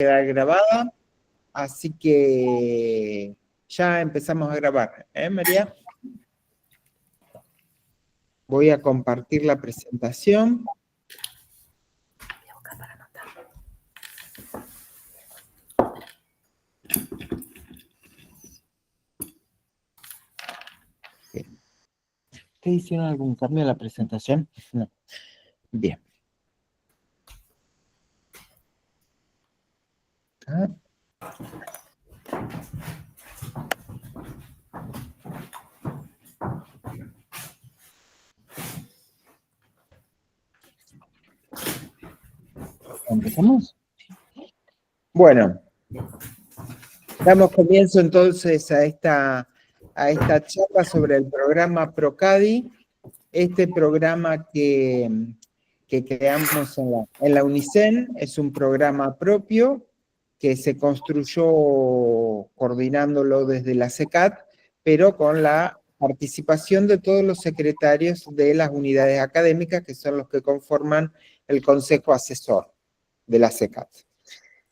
quedar grabada, así que ya empezamos a grabar, María? Voy a compartir la presentación. ¿Ustedes hicieron algún cambio en la presentación? No. Bien. ¿Empezamos? Bueno, damos comienzo entonces a esta charla sobre el programa PROCADI, este programa que creamos en la UNICEN. Es un programa propio que se construyó coordinándolo desde la SECAT, pero con la participación de todos los secretarios de las unidades académicas, que son los que conforman el consejo asesor de la SECAT.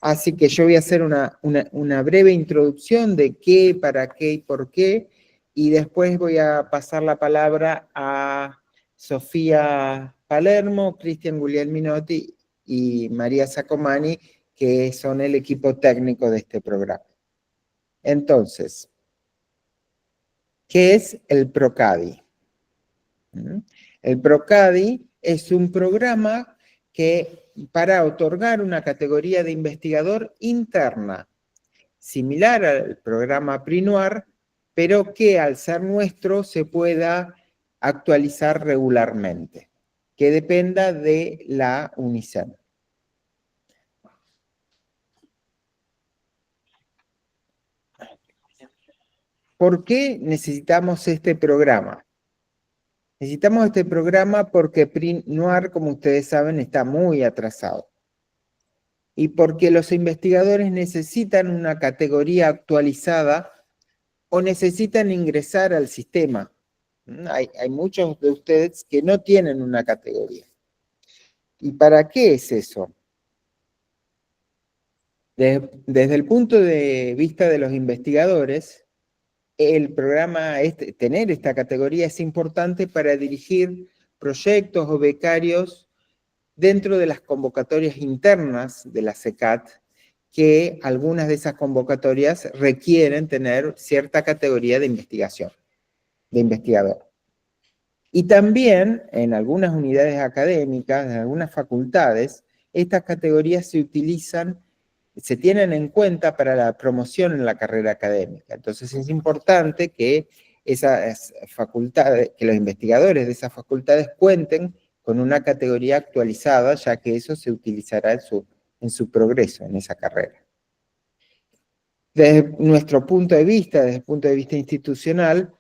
Así que yo voy a hacer una breve introducción de qué, para qué y por qué, y después voy a pasar la palabra a Sofía Palermo, Cristian Guglielminotti y María Sacomani, que son el equipo técnico de este programa. Entonces, ¿qué es el PROCADI? El PROCADI es un programa que para otorgar una categoría de investigador interna, similar al programa PRINUAR, pero que al ser nuestro se pueda actualizar regularmente, que dependa de la UNICEN. ¿Por qué necesitamos este programa? Necesitamos este programa porque PRINUAR, como ustedes saben, está muy atrasado. Y porque los investigadores necesitan una categoría actualizada o necesitan ingresar al sistema. Hay muchos de ustedes que no tienen una categoría. ¿Y para qué es eso? Desde el punto de vista de los investigadores, el programa, tener esta categoría es importante para dirigir proyectos o becarios dentro de las convocatorias internas de la SECAT, que algunas de esas convocatorias requieren tener cierta categoría de investigación, de investigador. Y también en algunas unidades académicas, en algunas facultades, estas categorías se utilizan, se tienen en cuenta para la promoción en la carrera académica. Entonces es importante que esas facultades, que los investigadores de esas facultades cuenten con una categoría actualizada, ya que eso se utilizará en su progreso en esa carrera. Desde nuestro punto de vista, desde el punto de vista institucional,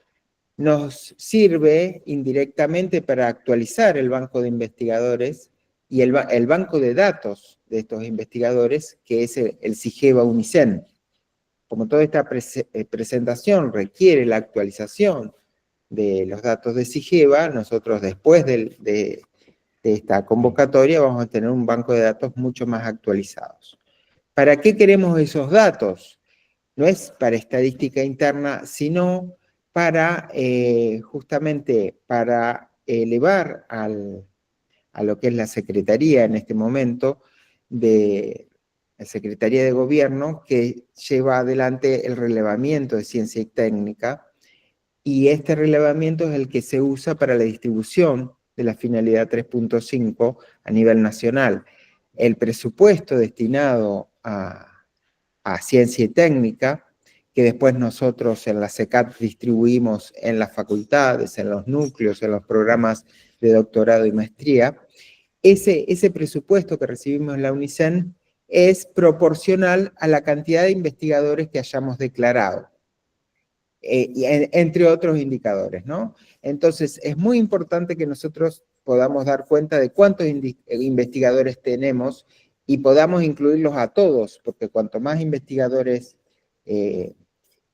nos sirve indirectamente para actualizar el banco de investigadores y el banco de datos de estos investigadores, que es el SIGEVA UNICEN. Como toda esta presentación requiere la actualización de los datos de SIGEVA, nosotros después de esta convocatoria vamos a tener un banco de datos mucho más actualizados. ¿Para qué queremos esos datos? No es para estadística interna, sino para justamente para elevar a lo que es la Secretaría en este momento, de la Secretaría de Gobierno, que lleva adelante el relevamiento de ciencia y técnica, y este relevamiento es el que se usa para la distribución de la finalidad 3.5 a nivel nacional. El presupuesto destinado a ciencia y técnica, que después nosotros en la SECAT distribuimos en las facultades, en los núcleos, en los programas de doctorado y maestría, ese presupuesto que recibimos en la UNICEN es proporcional a la cantidad de investigadores que hayamos declarado, entre otros indicadores, ¿no? Entonces, es muy importante que nosotros podamos dar cuenta de cuántos investigadores tenemos y podamos incluirlos a todos, porque cuanto más investigadores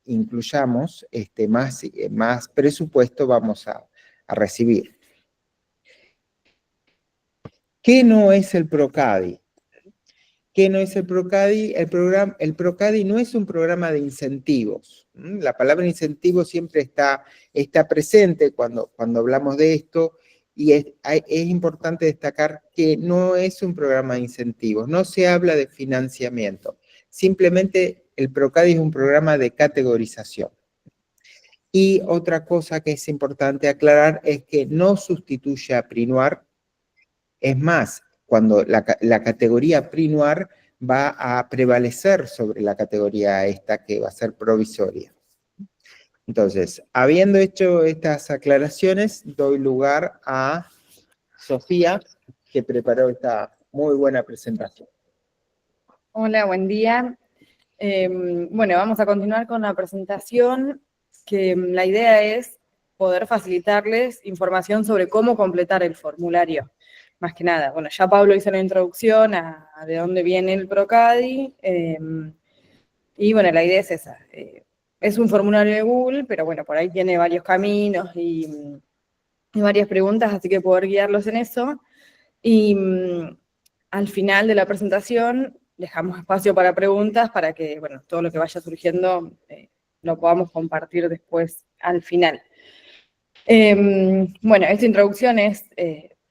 incluyamos, más presupuesto vamos a recibir. ¿Qué no es el PROCADI? ¿Qué no es el PROCADI? El PROCADI no es un programa de incentivos. La palabra incentivo siempre está presente cuando hablamos de esto, y es importante destacar que no es un programa de incentivos, no se habla de financiamiento. Simplemente el PROCADI es un programa de categorización. Y otra cosa que es importante aclarar es que no sustituye a PRINUAR. Es más, cuando la categoría PRINUAR va a prevalecer sobre la categoría esta que va a ser provisoria. Entonces, habiendo hecho estas aclaraciones, doy lugar a Sofía, que preparó esta muy buena presentación. Hola, buen día. Bueno, vamos a continuar con la presentación, que la idea es poder facilitarles información sobre cómo completar el formulario. Más que nada, bueno, ya Pablo hizo la introducción a de dónde viene el PROCADI, y bueno, la idea es esa. Es un formulario de Google, pero bueno, por ahí tiene varios caminos y varias preguntas, así que poder guiarlos en eso. Y al final de la presentación dejamos espacio para preguntas para que, bueno, todo lo que vaya surgiendo lo podamos compartir después al final. Bueno, esta introducción es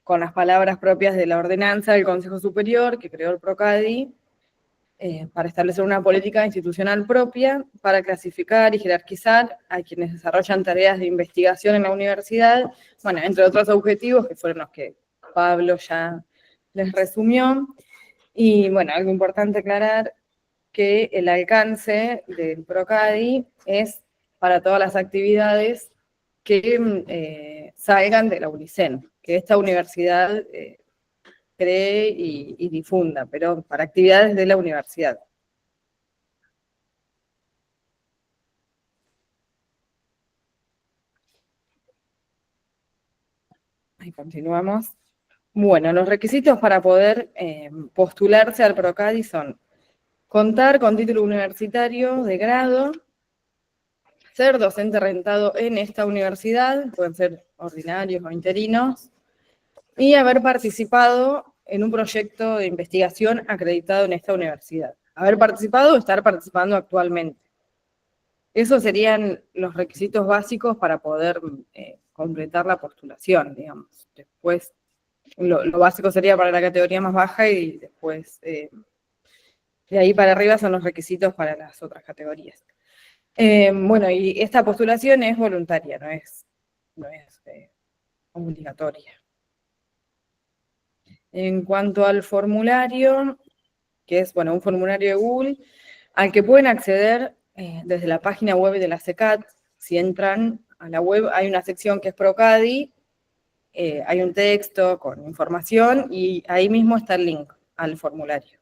con las palabras propias de la ordenanza del Consejo Superior que creó el PROCADI para establecer una política institucional propia para clasificar y jerarquizar a quienes desarrollan tareas de investigación en la universidad, bueno, entre otros objetivos que fueron los que Pablo ya les resumió. Y bueno, algo importante aclarar, que el alcance del PROCADI es para todas las actividades que salgan de la UNICEN, que esta universidad cree y difunda, pero para actividades de la universidad. Ahí continuamos. Bueno, los requisitos para poder postularse al PROCADI son contar con título universitario de grado, ser docente rentado en esta universidad, pueden ser ordinarios o interinos, y haber participado en un proyecto de investigación acreditado en esta universidad. Haber participado o estar participando actualmente. Esos serían los requisitos básicos para poder completar la postulación, digamos. Después, lo básico sería para la categoría más baja y después de ahí para arriba son los requisitos para las otras categorías. Bueno, y esta postulación es voluntaria, no es obligatoria. En cuanto al formulario, que es, bueno, un formulario de Google, al que pueden acceder desde la página web de la CECAT. Si entran a la web, hay una sección que es PROCADI, hay un texto con información, y ahí mismo está el link al formulario.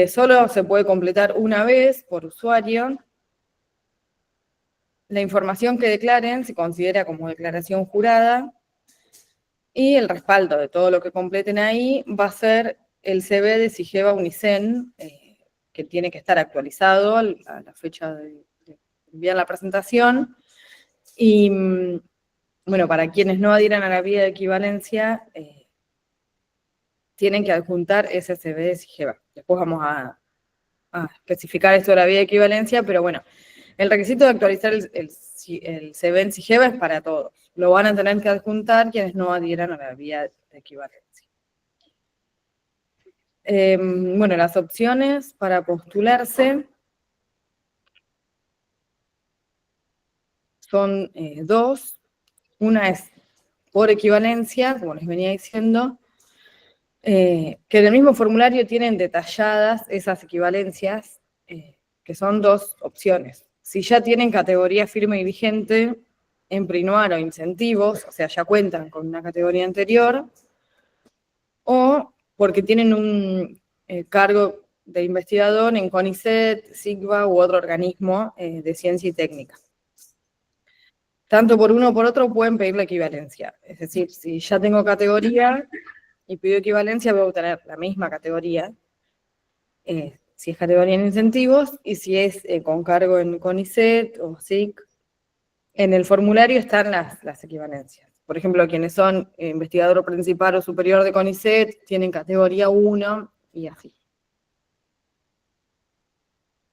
Solo se puede completar una vez por usuario. La información que declaren se considera como declaración jurada, y el respaldo de todo lo que completen ahí va a ser el CV de SIGEVA UNICEN, que tiene que estar actualizado a la fecha de enviar la presentación. Y bueno, para quienes no adhieran a la vía de equivalencia, tienen que adjuntar ese CV de SIGEVA. Después vamos a especificar esto de la vía de equivalencia, pero bueno, el requisito de actualizar el CV en SIGEVA es para todos. Lo van a tener que adjuntar quienes no adhieran a la vía de equivalencia. Bueno, las opciones para postularse son dos. Una es por equivalencia, como les venía diciendo, que en el mismo formulario tienen detalladas esas equivalencias, que son dos opciones. Si ya tienen categoría firme y vigente en PRINUAR o incentivos, o sea, ya cuentan con una categoría anterior, o porque tienen un cargo de investigador en CONICET, SIGVA u otro organismo de ciencia y técnica. Tanto por uno o por otro pueden pedir la equivalencia. Es decir, si ya tengo categoría y pido equivalencia, voy a obtener la misma categoría, si es categoría en incentivos, y si es con cargo en CONICET o SIC, en el formulario están las equivalencias. Por ejemplo, quienes son investigador principal o superior de CONICET tienen categoría 1, y así.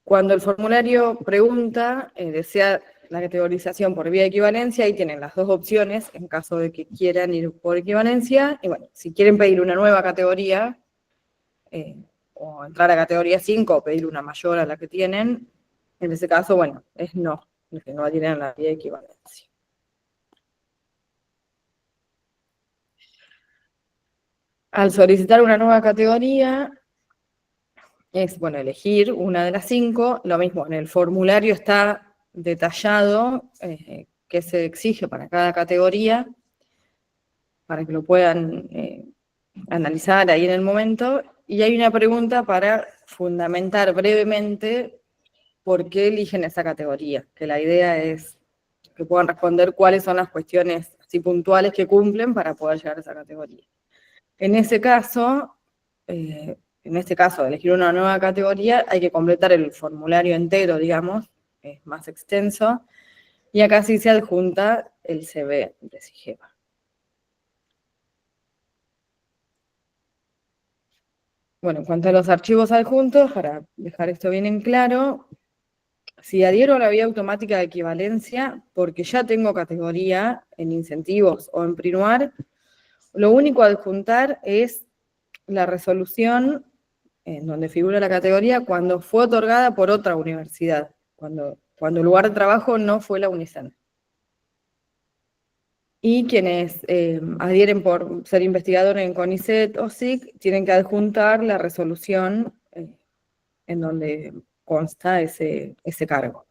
Cuando el formulario pregunta, desea la categorización por vía de equivalencia, ahí tienen las dos opciones en caso de que quieran ir por equivalencia. Y bueno, si quieren pedir una nueva categoría, o entrar a categoría 5 o pedir una mayor a la que tienen, en ese caso, bueno, es no, que no tienen la vía de equivalencia. Al solicitar una nueva categoría, es, bueno, elegir una de las 5, lo mismo, en el formulario está detallado qué se exige para cada categoría, para que lo puedan analizar ahí en el momento, y hay una pregunta para fundamentar brevemente por qué eligen esa categoría, que la idea es que puedan responder cuáles son las cuestiones así puntuales que cumplen para poder llegar a esa categoría. En ese caso, de elegir una nueva categoría, hay que completar el formulario entero, digamos, es más extenso, y acá sí se adjunta el CV de SIGEVA. Bueno, en cuanto a los archivos adjuntos, para dejar esto bien en claro, si adhiero a la vía automática de equivalencia, porque ya tengo categoría en incentivos o en Prinuar, lo único a adjuntar es la resolución en donde figura la categoría cuando fue otorgada por otra universidad, cuando el lugar de trabajo no fue la UNICEN. Y quienes adhieren por ser investigador en CONICET o SIC tienen que adjuntar la resolución en donde consta ese cargo.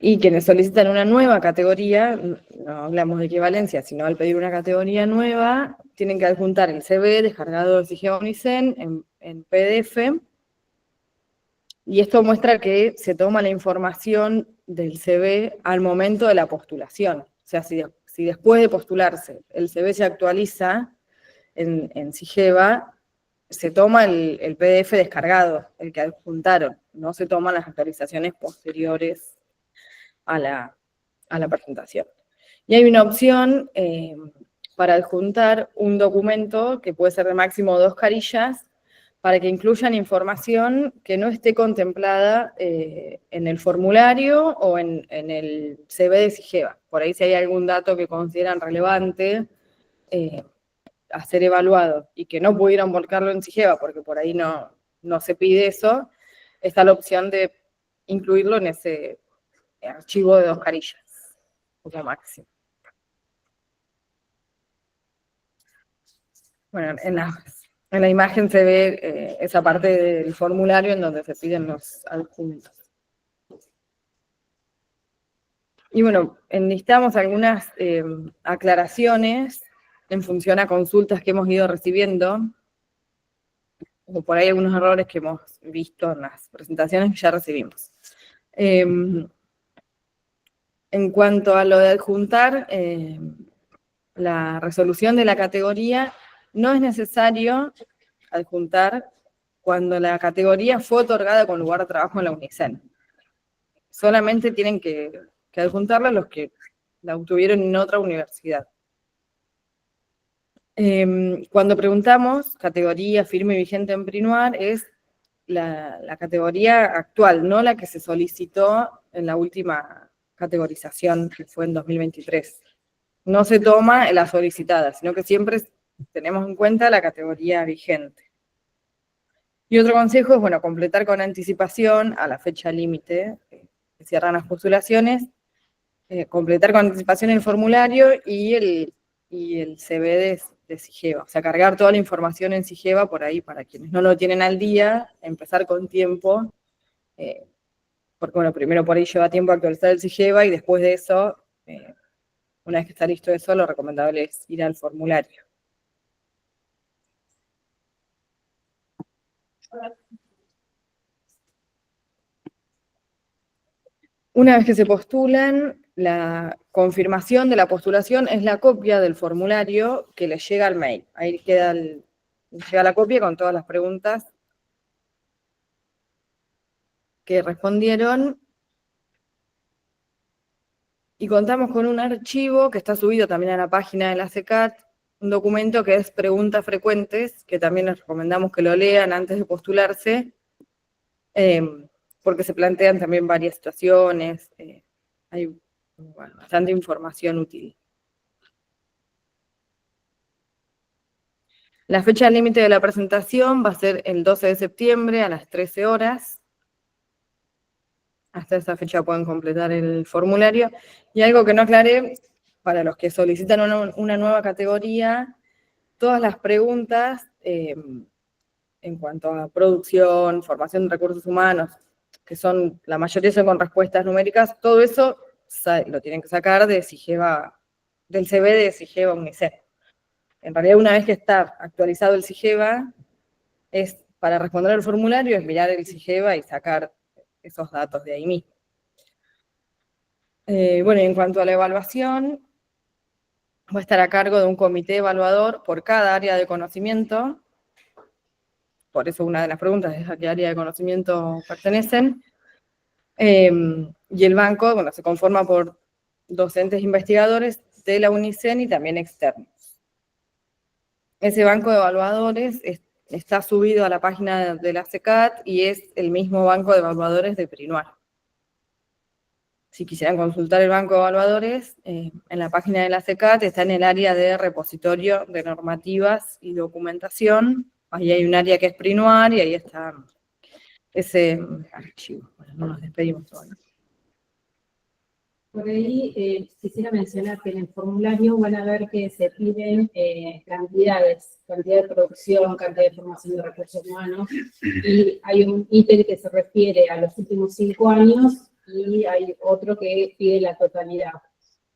Y quienes solicitan una nueva categoría, no hablamos de equivalencia, sino al pedir una categoría nueva, tienen que adjuntar el CV descargado de SIGEVA UNICEN en PDF, y esto muestra que se toma la información del CV al momento de la postulación. O sea, si después de postularse el CV se actualiza en SIGEVA, se toma el PDF descargado, el que adjuntaron, no se toman las actualizaciones posteriores a la presentación. Y hay una opción para adjuntar un documento que puede ser de máximo 2 carillas para que incluyan información que no esté contemplada en el formulario o en el CV de SIGEVA. Por ahí si hay algún dato que consideran relevante a ser evaluado y que no pudieron volcarlo en SIGEVA porque por ahí no se pide eso, está la opción de incluirlo en ese archivo de 2 carillas, como máximo. Bueno, en la imagen se ve esa parte del formulario en donde se piden los adjuntos. Y bueno, enlistamos algunas aclaraciones en función a consultas que hemos ido recibiendo, o por ahí algunos errores que hemos visto en las presentaciones que ya recibimos. En cuanto a lo de adjuntar la resolución de la categoría, no es necesario adjuntar cuando la categoría fue otorgada con lugar de trabajo en la UNICEN. Solamente tienen que adjuntarla los que la obtuvieron en otra universidad. Cuando preguntamos categoría firme y vigente en Prinuar, es la categoría actual, no la que se solicitó en la última categorización, que fue en 2023. No se toma la solicitada, sino que siempre tenemos en cuenta la categoría vigente. Y otro consejo es, bueno, completar con anticipación a la fecha límite que cierran las postulaciones, completar con anticipación el formulario y el CV de SIGEVA. O sea, cargar toda la información en SIGEVA por ahí para quienes no lo tienen al día, empezar con tiempo, porque, bueno, primero por ahí lleva tiempo actualizar el SIGEVA y después de eso, una vez que está listo eso, lo recomendable es ir al formulario. Una vez que se postulan, la confirmación de la postulación es la copia del formulario que les llega al mail. Ahí llega la copia con todas las preguntas que respondieron. Y contamos con un archivo que está subido también a la página de la CECAT, un documento que es preguntas frecuentes, que también les recomendamos que lo lean antes de postularse, porque se plantean también varias situaciones, hay bastante información útil. La fecha límite de la presentación va a ser el 12 de septiembre a las 13 horas. Hasta esa fecha pueden completar el formulario. Y algo que no aclaré, para los que solicitan una nueva categoría, todas las preguntas en cuanto a producción, formación de recursos humanos, que son, la mayoría son con respuestas numéricas, todo eso lo tienen que sacar de SIGEVA, del CV de SIGEVA UNICEN. En realidad, una vez que está actualizado el SIGEVA, es para responder al formulario, es mirar el SIGEVA y sacar esos datos de ahí mismo. Bueno, y en cuanto a la evaluación, va a estar a cargo de un comité evaluador por cada área de conocimiento. Por eso una de las preguntas es a qué área de conocimiento pertenecen. Y el banco, bueno, se conforma por docentes investigadores de la UNICEN y también externos. Ese banco de evaluadores está subido a la página de la CECAT y es el mismo banco de evaluadores de PRINUAR. Si quisieran consultar el banco de evaluadores, en la página de la CECAT está en el área de repositorio de normativas y documentación. Ahí hay un área que es PRINUAR y ahí está ese archivo. Bueno, no nos despedimos todavía. Por ahí quisiera mencionar que en el formulario van a ver que se piden cantidades, cantidad de producción, cantidad de formación de recursos humanos, y hay un ítem que se refiere a los últimos 5 años y hay otro que pide la totalidad.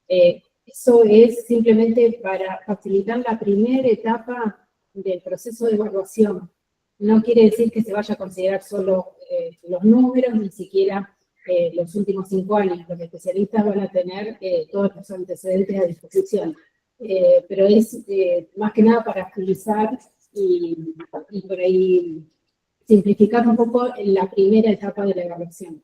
Eso es simplemente para facilitar la primera etapa del proceso de evaluación. No quiere decir que se vaya a considerar solo los números, ni siquiera los últimos 5 años. Los especialistas van a tener todos los antecedentes a disposición. Pero es más que nada para agilizar y por ahí simplificar un poco la primera etapa de la evaluación.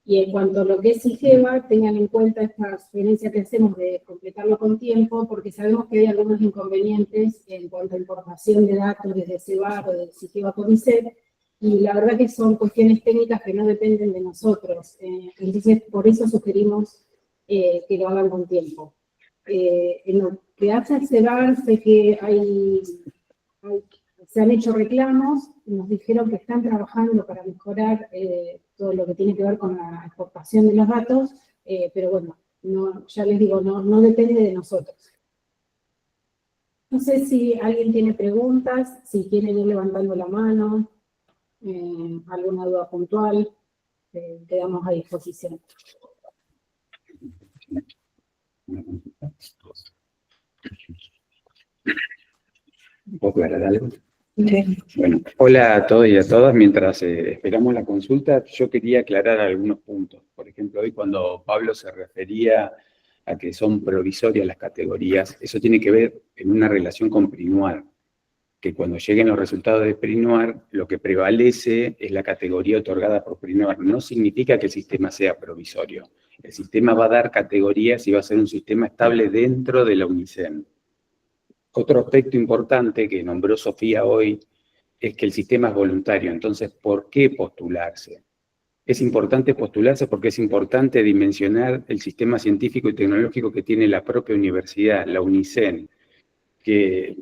Y en cuanto a lo que es SIGEVA, tengan en cuenta esta sugerencia que hacemos de completarlo con tiempo, porque sabemos que hay algunos inconvenientes en cuanto a importación de datos desde CEBAR o de SIGEVA CONICET, y la verdad que son cuestiones técnicas que no dependen de nosotros. Entonces, por eso sugerimos que lo hagan con tiempo. En lo que hace al CEBAR, sé que se han hecho reclamos, nos dijeron que están trabajando para mejorar todo lo que tiene que ver con la exportación de los datos, pero bueno, no, ya les digo, no depende de nosotros. No sé si alguien tiene preguntas, si quieren ir levantando la mano, alguna duda puntual, quedamos a disposición. ¿Puedo aclarar algo? Sí. Bueno, hola a todos y a todas. Mientras esperamos la consulta, yo quería aclarar algunos puntos. Por ejemplo, hoy cuando Pablo se refería a que son provisorias las categorías, eso tiene que ver en una relación con PRINUAR, que cuando lleguen los resultados de PRINUAR, lo que prevalece es la categoría otorgada por PRINUAR. No significa que el sistema sea provisorio. El sistema va a dar categorías y va a ser un sistema estable dentro de la UNICEN. Otro aspecto importante que nombró Sofía hoy es que el sistema es voluntario. Entonces, ¿por qué postularse? Es importante postularse porque es importante dimensionar el sistema científico y tecnológico que tiene la propia universidad, la UNICEN, que,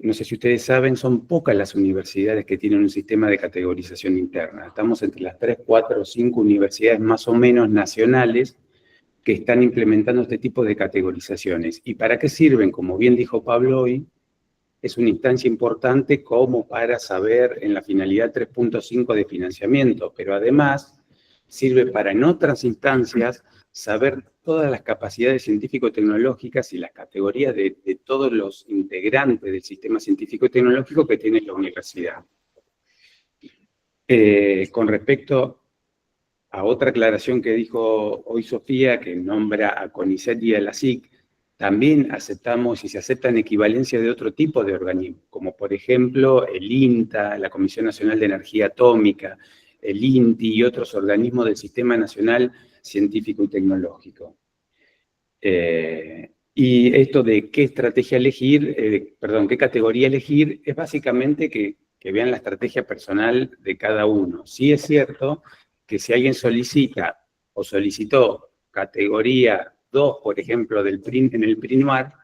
no sé si ustedes saben, son pocas las universidades que tienen un sistema de categorización interna. Estamos entre las 3, 4 o 5 universidades más o menos nacionales que están implementando este tipo de categorizaciones. ¿Y para qué sirven? Como bien dijo Pablo hoy, es una instancia importante como para saber en la finalidad 3.5 de financiamiento, pero además sirve para en otras instancias saber todas las capacidades científico-tecnológicas y las categorías de todos los integrantes del sistema científico-tecnológico que tiene la universidad. Con respecto a otra aclaración que dijo hoy Sofía, que nombra a CONICET y a la SIC, también aceptamos y se aceptan equivalencias de otro tipo de organismos, como por ejemplo el INTA, la Comisión Nacional de Energía Atómica, el INTI y otros organismos del Sistema Nacional Científico y Tecnológico. Y esto de qué estrategia elegir, qué categoría elegir, es básicamente que vean la estrategia personal de cada uno. Sí es cierto que si alguien solicita o solicitó categoría 2, por ejemplo, en el PRINUAR,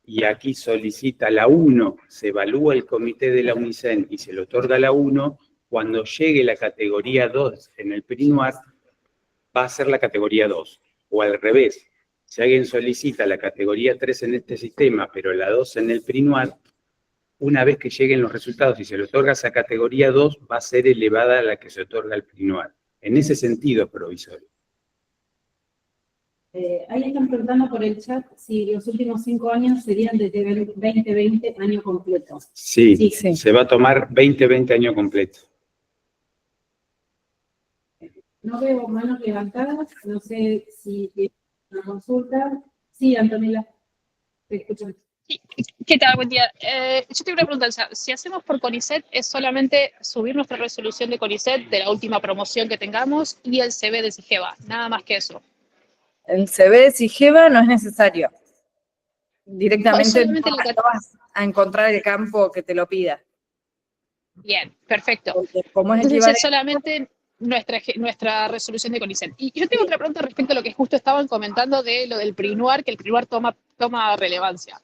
y aquí solicita la 1, se evalúa el comité de la UNICEN y se le otorga la 1, cuando llegue la categoría 2 en el PRINUAR, va a ser la categoría 2, o al revés. Si alguien solicita la categoría 3 en este sistema, pero la 2 en el PRINUAR, una vez que lleguen los resultados y se le otorga esa categoría 2, va a ser elevada a la que se otorga al PRINUAR. En ese sentido es provisorio. Ahí están preguntando por el chat si los últimos 5 años serían desde 2020, año completo. Sí, Sí. se va a tomar 2020 año completo. No veo manos levantadas, no sé si tiene una consulta. Sí, Antonella, te escucho. ¿Qué tal? Buen día. Yo tengo una pregunta. O sea, si hacemos por CONICET, es solamente subir nuestra resolución de CONICET de la última promoción que tengamos y el CV de SIGEVA, nada más que eso. El CV de SIGEVA no es necesario. Directamente solamente no la vas a encontrar el campo que te lo pida. Bien, perfecto. Porque como es Entonces es equivalente, solamente nuestra resolución de CONICET. Y yo tengo otra pregunta respecto a lo que justo estaban comentando de lo del PRINUAR, que el PRINUAR toma relevancia.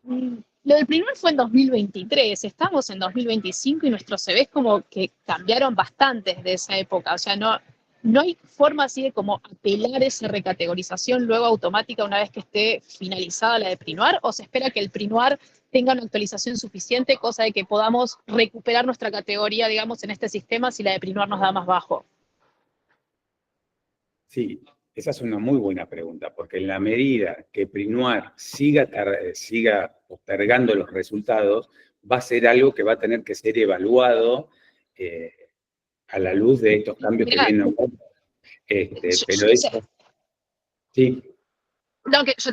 Lo del PRINUAR fue en 2023, estamos en 2025 y nuestros CVs como que cambiaron bastante desde esa época. O sea, no hay forma así de como apelar esa recategorización luego automática una vez que esté finalizada la de PRINUAR, o se espera que el PRINUAR tenga una actualización suficiente, cosa de que podamos recuperar nuestra categoría, digamos, en este sistema si la de PRINUAR nos da más bajo. Sí, esa es una muy buena pregunta, porque en la medida que PRINUAR siga postergando los resultados, va a ser algo que va a tener que ser evaluado a la luz de estos cambios que Mirá, vienen. Pero eso, sí. No, que yo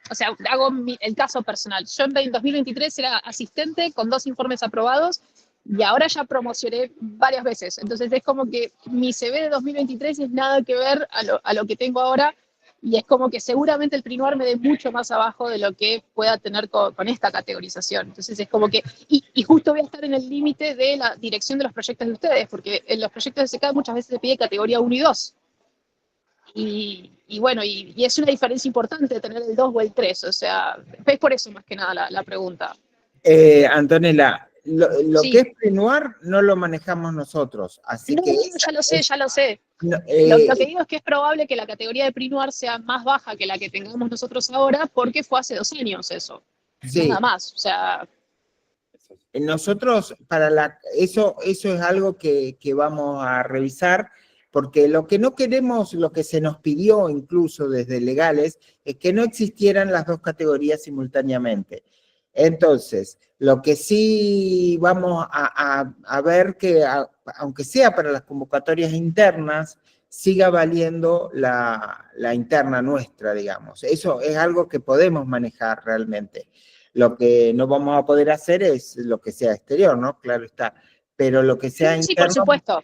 o sea, hago el caso personal. Yo en 2023 era asistente con 2 informes aprobados y ahora ya promocioné varias veces. Entonces es como que mi CV de 2023 es nada que ver a lo que tengo ahora y es como que seguramente el PRINUAR me dé mucho más abajo de lo que pueda tener con esta categorización. Entonces es como que, y justo voy a estar en el límite de la dirección de los proyectos de ustedes, porque en los proyectos de SECAD muchas veces se pide categoría 1 y 2. Y bueno, y es una diferencia importante tener el 2 o el 3, o sea, es por eso más que nada la pregunta. Antonella, lo Sí. que es PRINUAR no lo manejamos nosotros, así No, que... ya lo sé. No, Lo que digo es que es probable que la categoría de PRINUAR sea más baja que la que tengamos nosotros ahora, porque fue hace 2 años eso. sí. Nada más, o sea... Nosotros, eso es algo que vamos a revisar, porque lo que no queremos, lo que se nos pidió incluso desde legales, es que no existieran las 2 categorías simultáneamente. Entonces, lo que sí vamos a ver que, aunque sea para las convocatorias internas, siga valiendo la interna nuestra, digamos. Eso es algo que podemos manejar realmente. Lo que no vamos a poder hacer es lo que sea exterior, ¿no? Claro está. Pero lo que sea Sí, por interno, supuesto.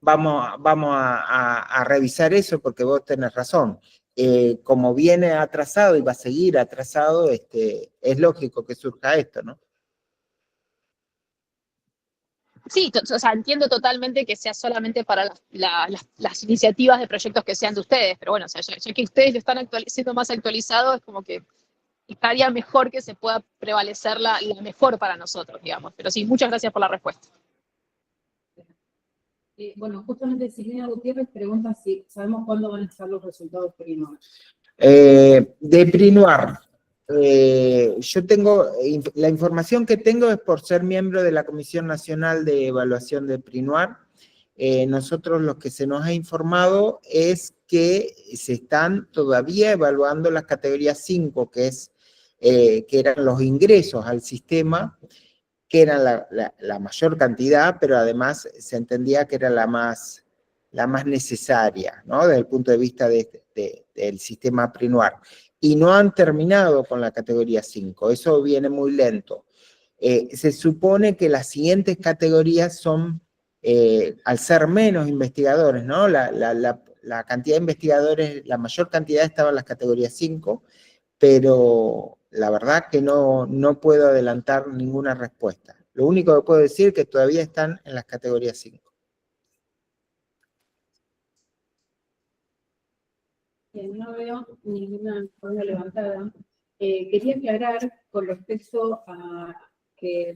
vamos a revisar eso porque vos tenés razón. Como viene atrasado y va a seguir atrasado, es lógico que surja esto, ¿no? Sí, o sea, entiendo totalmente que sea solamente para las iniciativas de proyectos que sean de ustedes, pero bueno, o sea, ya que ustedes lo están siendo más actualizado, es como que estaría mejor que se pueda prevalecer la mejor para nosotros, digamos. Pero sí, muchas gracias por la respuesta. Bueno, justamente Silvina Gutiérrez pregunta si sabemos cuándo van a estar los resultados PRINUAR. De PRINUAR, yo tengo, la información que tengo es por ser miembro de la Comisión Nacional de Evaluación de PRINUAR. Nosotros lo que se nos ha informado es que se están todavía evaluando las categorías 5, que eran los ingresos al sistema, que eran la mayor cantidad, pero además se entendía que era la más necesaria, ¿no? Desde el punto de vista del sistema PRINUAR. Y no han terminado con la categoría 5, eso viene muy lento. Se supone que las siguientes categorías son, al ser menos investigadores, ¿no? La la cantidad de investigadores, la mayor cantidad estaba en las categorías 5, pero la verdad que no puedo adelantar ninguna respuesta. Lo único que puedo decir es que todavía están en las categorías 5. No veo ninguna mano levantada. Quería aclarar con respecto a que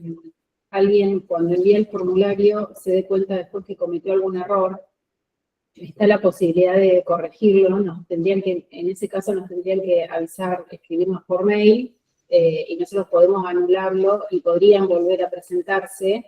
alguien cuando envía el formulario se dé cuenta después que cometió algún error. Está la posibilidad de corregirlo, en ese caso nos tendrían que avisar, escribirnos por mail, y nosotros podemos anularlo y podrían volver a presentarse.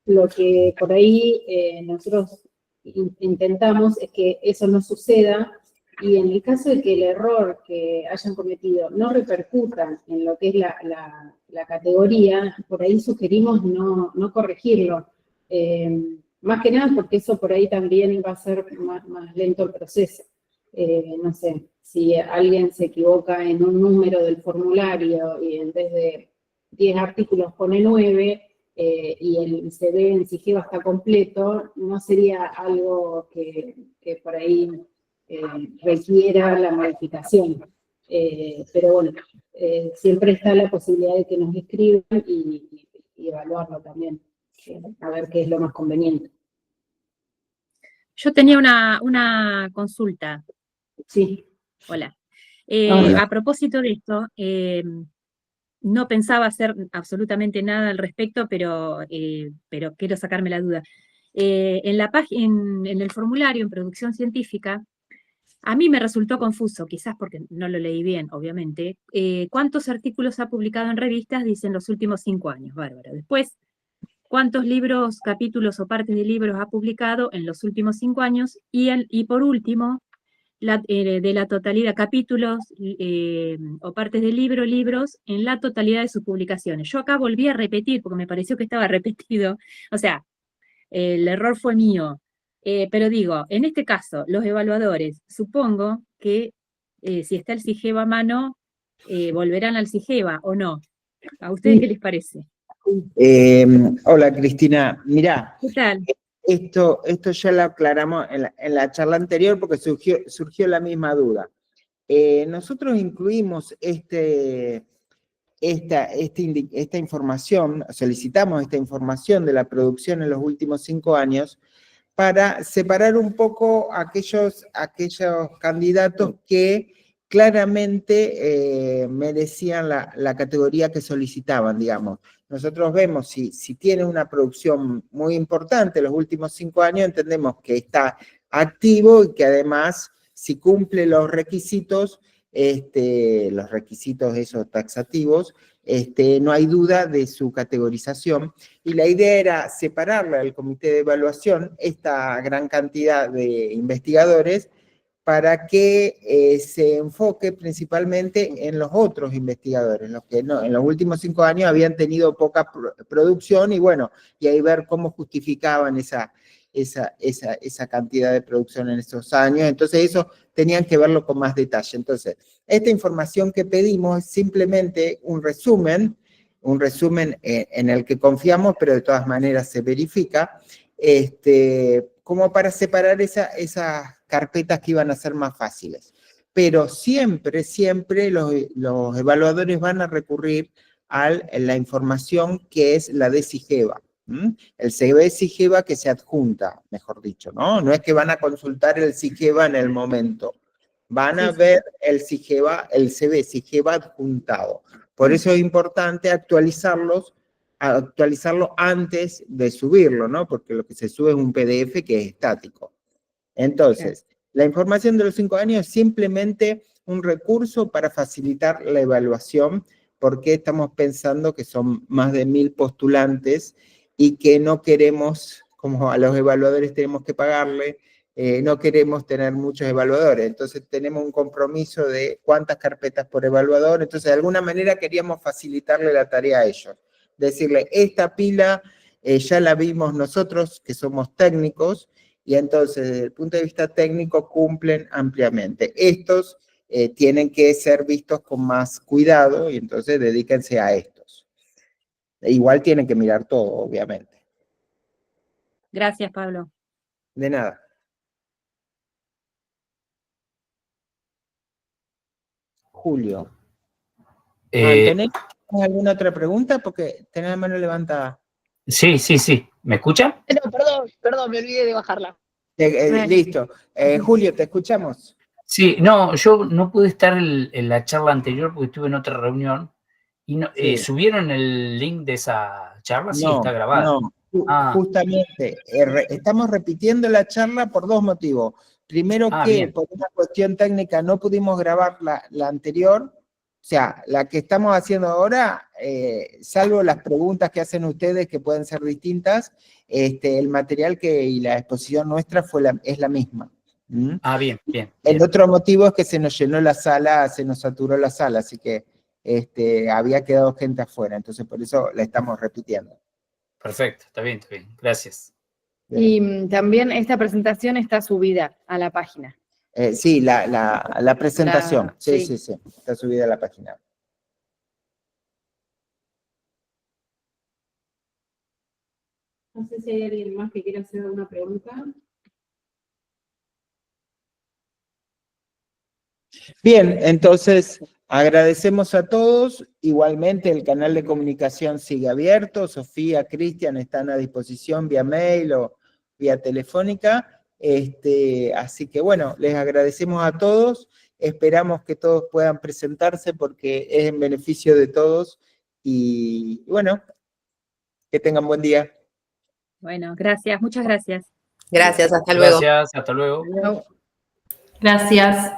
Lo que por ahí nosotros intentamos es que eso no suceda, y en el caso de que el error que hayan cometido no repercuta en lo que es la categoría, por ahí sugerimos no corregirlo. Más que nada porque eso por ahí también va a ser más lento el proceso. No sé, si alguien se equivoca en un número del formulario y en vez de 10 artículos pone 9, y el CD en SIGEVA está completo, no sería algo que por ahí requiera la modificación. Pero bueno, siempre está la posibilidad de que nos escriban y evaluarlo también, a ver qué es lo más conveniente. Yo tenía una consulta. Sí. Hola. Hola. A propósito de esto, no pensaba hacer absolutamente nada al respecto, pero quiero sacarme la duda. En el formulario, en producción científica, a mí me resultó confuso, quizás porque no lo leí bien, obviamente. ¿Cuántos artículos ha publicado en revistas? Dicen los últimos 5 años, bárbaro. Después, ¿cuántos libros, capítulos o partes de libros ha publicado en los últimos 5 años? Y por último, de la totalidad, capítulos o partes de libros en la totalidad de sus publicaciones. Yo acá volví a repetir, porque me pareció que estaba repetido, o sea, el error fue mío, pero digo, en este caso, los evaluadores, supongo que si está el SIGEVA a mano, volverán al SIGEVA, ¿o no? ¿A ustedes qué les parece? Hola Cristina, mirá, ¿Qué tal? esto ya lo aclaramos en la charla anterior porque surgió la misma duda. Nosotros incluimos esta información, solicitamos esta información de la producción en los últimos 5 años para separar un poco aquellos candidatos que claramente merecían la categoría que solicitaban, digamos. Nosotros vemos si tiene una producción muy importante en los últimos 5 años, entendemos que está activo y que además, si cumple los requisitos esos taxativos, no hay duda de su categorización. Y la idea era separarla del comité de evaluación, esta gran cantidad de investigadores, para que se enfoque principalmente en los otros investigadores, los que en los últimos 5 años habían tenido poca producción, y bueno, y ahí ver cómo justificaban esa cantidad de producción en esos años. Entonces eso tenían que verlo con más detalle. Entonces, esta información que pedimos es simplemente un resumen en el que confiamos, pero de todas maneras se verifica, como para separar esas carpetas que iban a ser más fáciles. Pero siempre los evaluadores van a recurrir a la información que es la de SIGEVA. El CV SIGEVA que se adjunta, mejor dicho, ¿no? No es que van a consultar el SIGEVA en el momento. Van a ver el CV SIGEVA adjuntado. Por eso es importante actualizarlo antes de subirlo, ¿no? Porque lo que se sube es un PDF que es estático. Entonces, la información de los 5 años es simplemente un recurso para facilitar la evaluación, porque estamos pensando que son más de 1000 postulantes y que no queremos, como a los evaluadores tenemos que pagarle, no queremos tener muchos evaluadores. Entonces tenemos un compromiso de cuántas carpetas por evaluador. Entonces de alguna manera queríamos facilitarle la tarea a ellos. Decirle, esta pila ya la vimos nosotros, que somos técnicos, y entonces desde el punto de vista técnico cumplen ampliamente. Estos tienen que ser vistos con más cuidado, y entonces dedíquense a estos. Igual tienen que mirar todo, obviamente. Gracias, Pablo. De nada. Julio. Eh, Antonella, ¿tienes alguna otra pregunta? Porque tenés la mano levantada. sí. ¿Me escuchan? No, perdón, me olvidé de bajarla. Listo. Julio, te escuchamos. Sí, no, yo no pude estar en la charla anterior porque estuve en otra reunión. Y no, Sí. ¿subieron el link de esa charla? Sí, No, está grabada. no. Ah. Justamente, estamos repitiendo la charla por dos motivos. Primero que Bien. por una cuestión técnica no pudimos grabar la anterior, o sea, la que estamos haciendo ahora, salvo las preguntas que hacen ustedes que pueden ser distintas, el material y la exposición nuestra es la misma. ¿Mm? Bien. El otro motivo es que se nos llenó la sala, se nos saturó la sala, así que había quedado gente afuera, entonces por eso la estamos repitiendo. Perfecto, está bien. Gracias. Y también esta presentación está subida a la página. Sí, la presentación. Sí, está subida a la página. No sé si hay alguien más que quiera hacer alguna pregunta. Bien, entonces agradecemos a todos. Igualmente el canal de comunicación sigue abierto. Sofía, Cristian están a disposición vía mail o vía telefónica. Así que bueno, les agradecemos a todos. Esperamos que todos puedan presentarse porque es en beneficio de todos. Y bueno, que tengan buen día. Bueno, gracias, muchas gracias. Gracias, hasta luego. Gracias, hasta luego. No. Gracias.